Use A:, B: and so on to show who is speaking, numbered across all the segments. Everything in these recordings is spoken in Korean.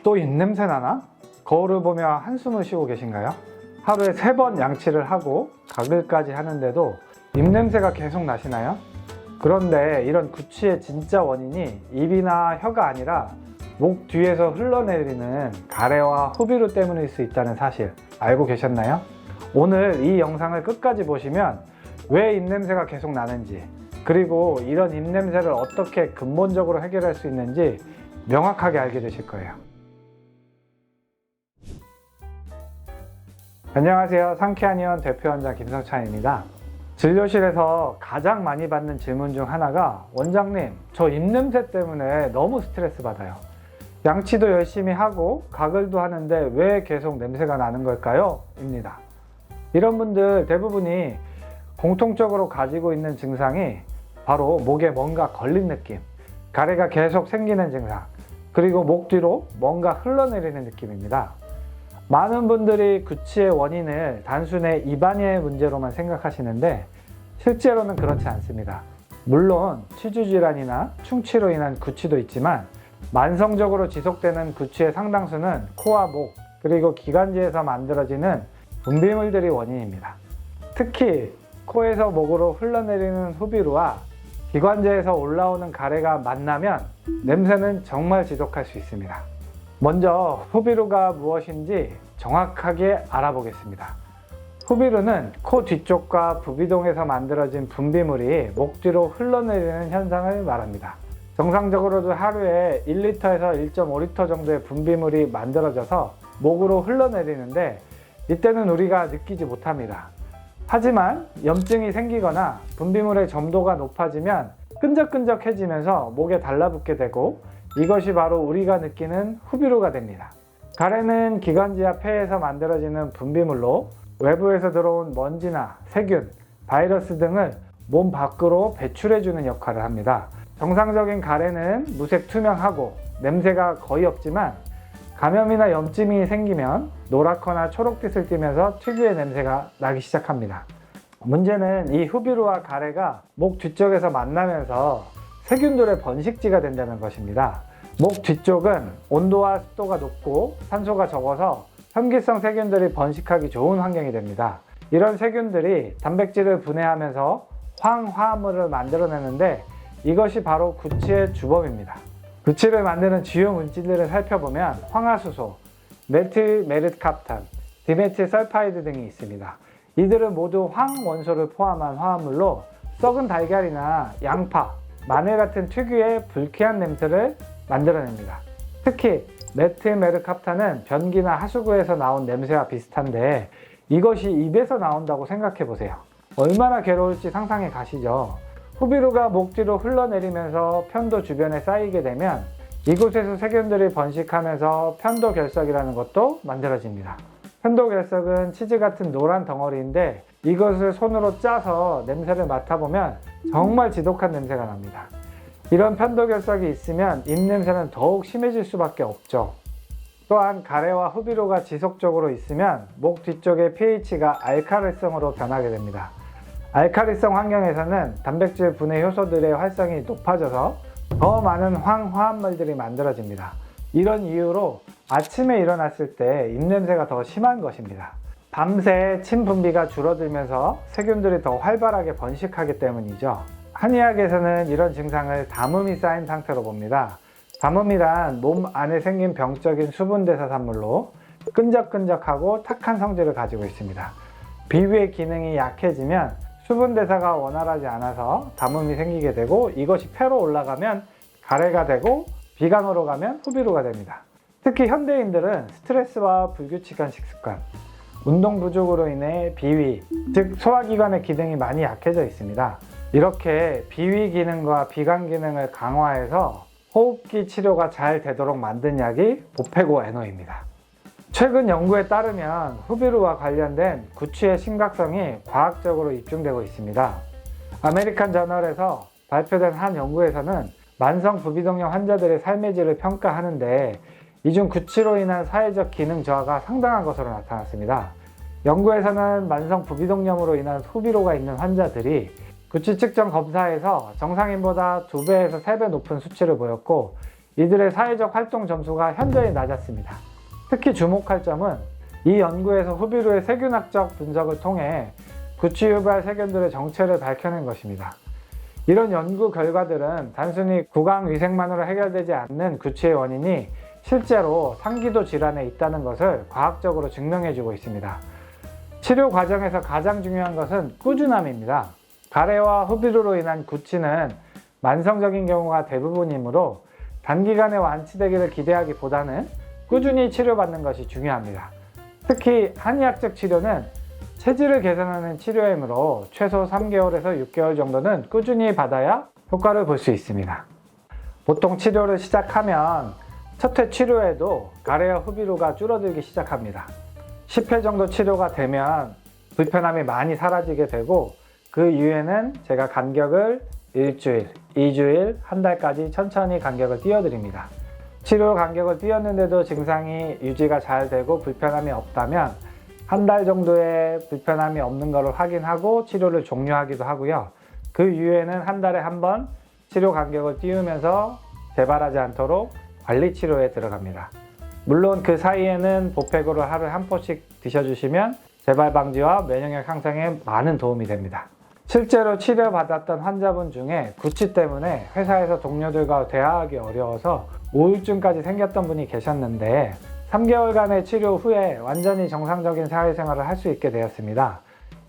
A: 또 입냄새 나나? 거울을 보며 한숨을 쉬고 계신가요? 하루에 3번 양치를 하고 가글까지 하는데도 입냄새가 계속 나시나요? 그런데 이런 구취의 진짜 원인이 입이나 혀가 아니라 목 뒤에서 흘러내리는 가래와 후비루 때문일 수 있다는 사실 알고 계셨나요? 오늘 이 영상을 끝까지 보시면 왜 입냄새가 계속 나는지, 그리고 이런 입냄새를 어떻게 근본적으로 해결할 수 있는지 명확하게 알게 되실 거예요. 안녕하세요. 상쾌한의원 대표원장 김성찬입니다. 진료실에서 가장 많이 받는 질문 중 하나가, 원장님, 저 입냄새 때문에 너무 스트레스 받아요. 양치도 열심히 하고 가글도 하는데 왜 계속 냄새가 나는 걸까요? 입니다. 이런 분들 대부분이 공통적으로 가지고 있는 증상이 바로 목에 뭔가 걸린 느낌, 가래가 계속 생기는 증상, 그리고 목 뒤로 뭔가 흘러내리는 느낌입니다. 많은 분들이 구취의 원인을 단순히 입안의 문제로만 생각하시는데 실제로는 그렇지 않습니다. 물론 치주질환이나 충치로 인한 구취도 있지만 만성적으로 지속되는 구취의 상당수는 코와 목, 그리고 기관지에서 만들어지는 분비물들이 원인입니다. 특히 코에서 목으로 흘러내리는 후비루와 기관지에서 올라오는 가래가 만나면 냄새는 정말 지독할 수 있습니다. 먼저 후비루가 무엇인지 정확하게 알아보겠습니다. 후비루는 코 뒤쪽과 부비동에서 만들어진 분비물이 목 뒤로 흘러내리는 현상을 말합니다. 정상적으로도 하루에 1리터에서 1.5리터 정도의 분비물이 만들어져서 목으로 흘러내리는데 이때는 우리가 느끼지 못합니다. 하지만 염증이 생기거나 분비물의 점도가 높아지면 끈적끈적해지면서 목에 달라붙게 되고, 이것이 바로 우리가 느끼는 후비루가 됩니다. 가래는 기관지와 폐에서 만들어지는 분비물로 외부에서 들어온 먼지나 세균, 바이러스 등을 몸 밖으로 배출해주는 역할을 합니다. 정상적인 가래는 무색 투명하고 냄새가 거의 없지만 감염이나 염증이 생기면 노랗거나 초록빛을 띠면서 특유의 냄새가 나기 시작합니다. 문제는 이 후비루와 가래가 목 뒤쪽에서 만나면서 세균들의 번식지가 된다는 것입니다. 목 뒤쪽은 온도와 습도가 높고 산소가 적어서 흡기성 세균들이 번식하기 좋은 환경이 됩니다. 이런 세균들이 단백질을 분해하면서 황화합물을 만들어내는데 이것이 바로 구취의 주범입니다. 구취를 만드는 주요 물질들을 살펴보면 황화수소, 메틸메르캅탄, 디메틸설파이드 등이 있습니다. 이들은 모두 황원소를 포함한 화합물로 썩은 달걀이나 양파, 마늘 같은 특유의 불쾌한 냄새를 만들어냅니다. 특히 메틸메르캅탄은 변기나 하수구에서 나온 냄새와 비슷한데 이것이 입에서 나온다고 생각해 보세요. 얼마나 괴로울지 상상해 가시죠? 후비루가 목 뒤로 흘러내리면서 편도 주변에 쌓이게 되면 이곳에서 세균들이 번식하면서 편도결석이라는 것도 만들어집니다. 편도결석은 치즈 같은 노란 덩어리인데 이것을 손으로 짜서 냄새를 맡아보면 정말 지독한 냄새가 납니다. 이런 편도결석이 있으면 입냄새는 더욱 심해질 수밖에 없죠. 또한 가래와 후비루가 지속적으로 있으면 목 뒤쪽의 pH가 알칼리성으로 변하게 됩니다. 알칼리성 환경에서는 단백질 분해 효소들의 활성이 높아져서 더 많은 황화합물들이 만들어집니다. 이런 이유로 아침에 일어났을 때 입냄새가 더 심한 것입니다. 밤새 침 분비가 줄어들면서 세균들이 더 활발하게 번식하기 때문이죠. 한의학에서는 이런 증상을 담음이 쌓인 상태로 봅니다. 담음이란 몸 안에 생긴 병적인 수분대사산물로 끈적끈적하고 탁한 성질을 가지고 있습니다. 비위의 기능이 약해지면 수분대사가 원활하지 않아서 담음이 생기게 되고, 이것이 폐로 올라가면 가래가 되고 비강으로 가면 후비루가 됩니다. 특히 현대인들은 스트레스와 불규칙한 식습관, 운동 부족으로 인해 비위, 즉 소화기관의 기능이 많이 약해져 있습니다. 이렇게 비위 기능과 비강 기능을 강화해서 호흡기 치료가 잘 되도록 만든 약이 보페고 NO입니다. 최근 연구에 따르면 후비루와 관련된 구취의 심각성이 과학적으로 입증되고 있습니다. 아메리칸 저널에서 발표된 한 연구에서는 만성 부비동염 환자들의 삶의 질을 평가하는데 이 중 구취로 인한 사회적 기능 저하가 상당한 것으로 나타났습니다. 연구에서는 만성 부비동염으로 인한 후비루가 있는 환자들이 구취 측정 검사에서 정상인보다 2배에서 3배 높은 수치를 보였고, 이들의 사회적 활동 점수가 현저히 낮았습니다. 특히 주목할 점은 이 연구에서 후비루의 세균학적 분석을 통해 구취 유발 세균들의 정체를 밝혀낸 것입니다. 이런 연구 결과들은 단순히 구강 위생만으로 해결되지 않는 구취의 원인이 실제로 상기도 질환에 있다는 것을 과학적으로 증명해주고 있습니다. 치료 과정에서 가장 중요한 것은 꾸준함입니다. 가래와 후비루로 인한 구취는 만성적인 경우가 대부분이므로 단기간에 완치되기를 기대하기보다는 꾸준히 치료받는 것이 중요합니다. 특히 한의학적 치료는 체질을 개선하는 치료이므로 최소 3개월에서 6개월 정도는 꾸준히 받아야 효과를 볼 수 있습니다. 보통 치료를 시작하면 첫 회 치료에도 가래와 후비루가 줄어들기 시작합니다. 10회 정도 치료가 되면 불편함이 많이 사라지게 되고 그 이후에는 제가 간격을 일주일, 2주일, 한 달까지 천천히 간격을 띄워드립니다. 치료 간격을 띄웠는데도 증상이 유지가 잘 되고 불편함이 없다면 한 달 정도의 불편함이 없는 것을 확인하고 치료를 종료하기도 하고요. 그 이후에는 한 달에 한 번 치료 간격을 띄우면서 재발하지 않도록 관리 치료에 들어갑니다. 물론 그 사이에는 보팩으로 하루에 한 포씩 드셔주시면 재발 방지와 면역력 향상에 많은 도움이 됩니다. 실제로 치료받았던 환자분 중에 구취 때문에 회사에서 동료들과 대화하기 어려워서 우울증까지 생겼던 분이 계셨는데 3개월간의 치료 후에 완전히 정상적인 사회생활을 할 수 있게 되었습니다.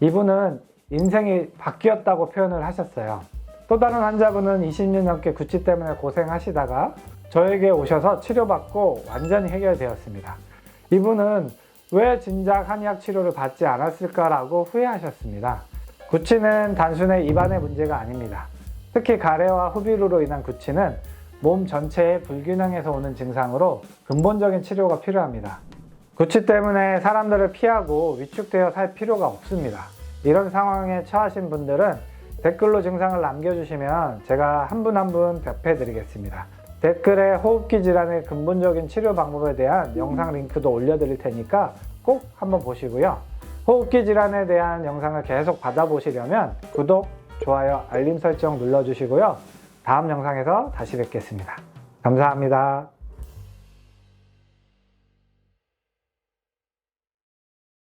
A: 이분은 인생이 바뀌었다고 표현을 하셨어요. 또 다른 환자분은 20년 넘게 구취 때문에 고생하시다가 저에게 오셔서 치료받고 완전히 해결되었습니다. 이분은 왜 진작 한의학 치료를 받지 않았을까라고 후회하셨습니다. 구취는 단순히 입안의 문제가 아닙니다. 특히 가래와 후비루로 인한 구취는 몸 전체의 불균형에서 오는 증상으로 근본적인 치료가 필요합니다. 구취 때문에 사람들을 피하고 위축되어 살 필요가 없습니다. 이런 상황에 처하신 분들은 댓글로 증상을 남겨주시면 제가 한 분 한 분 답해드리겠습니다. 댓글에 호흡기 질환의 근본적인 치료 방법에 대한 영상 링크도 올려드릴 테니까 꼭 한번 보시고요. 호흡기 질환에 대한 영상을 계속 받아보시려면 구독, 좋아요, 알림 설정 눌러주시고요. 다음 영상에서 다시 뵙겠습니다. 감사합니다.